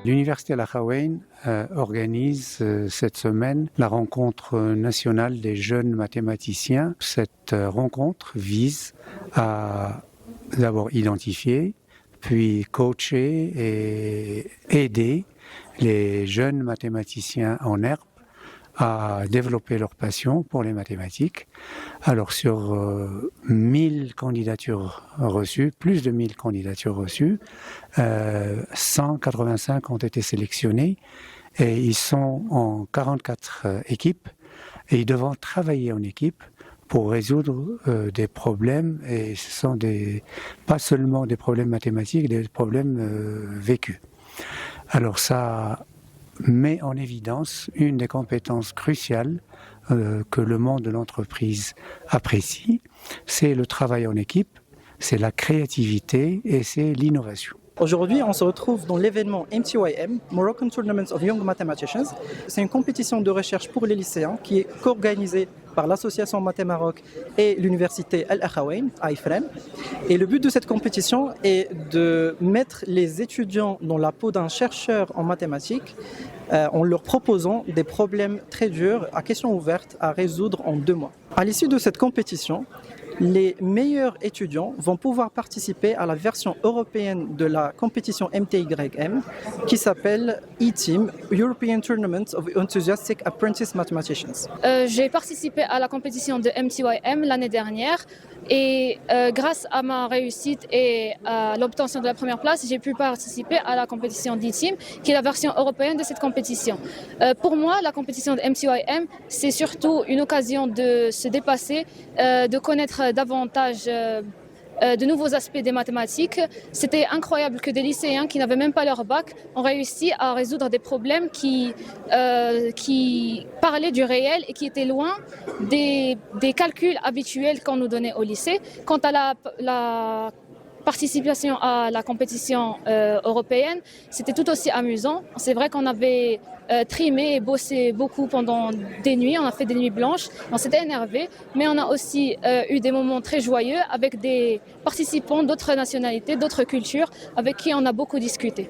L'Université Al-Akhawayn organise cette semaine la rencontre nationale des jeunes mathématiciens. Cette rencontre vise à d'abord identifier, puis coacher et aider les jeunes mathématiciens en herbe à développer leur passion pour les mathématiques. Alors sur 1000 candidatures reçues, plus de 1000 candidatures reçues, 185 ont été sélectionnés et ils sont en 44 équipes et ils devront travailler en équipe pour résoudre des problèmes, et ce sont pas seulement des problèmes mathématiques, des problèmes vécus. Alors ça met en évidence une des compétences cruciales que le monde de l'entreprise apprécie, c'est le travail en équipe, c'est la créativité et c'est l'innovation. Aujourd'hui, on se retrouve dans l'événement MTYM, Moroccan Tournament of Young Mathematicians. C'est une compétition de recherche pour les lycéens qui est co-organisée par l'association Mathé Maroc et l'université Al-Akhawayn à Ifrane. Et le but de cette compétition est de mettre les étudiants dans la peau d'un chercheur en mathématiques en leur proposant des problèmes très durs à questions ouvertes à résoudre en 2 mois. À l'issue de cette compétition, les meilleurs étudiants vont pouvoir participer à la version européenne de la compétition MTYM qui s'appelle E-Team, European Tournament of Enthusiastic Apprentice Mathematicians. J'ai participé à la compétition de MTYM l'année dernière et grâce à ma réussite et à l'obtention de la première place, j'ai pu participer à la compétition d'E-Team qui est la version européenne de cette compétition. Pour moi, la compétition de MTYM, c'est surtout une occasion de se dépasser, de connaître davantage de nouveaux aspects des mathématiques. C'était incroyable que des lycéens qui n'avaient même pas leur bac ont réussi à résoudre des problèmes qui parlaient du réel et qui étaient loin des calculs habituels qu'on nous donnait au lycée. Quant à la participation à la compétition européenne, c'était tout aussi amusant. C'est vrai qu'on avait trimé et bossé beaucoup pendant des nuits, on a fait des nuits blanches, on s'était énervé, mais on a aussi eu des moments très joyeux avec des participants d'autres nationalités, d'autres cultures, avec qui on a beaucoup discuté.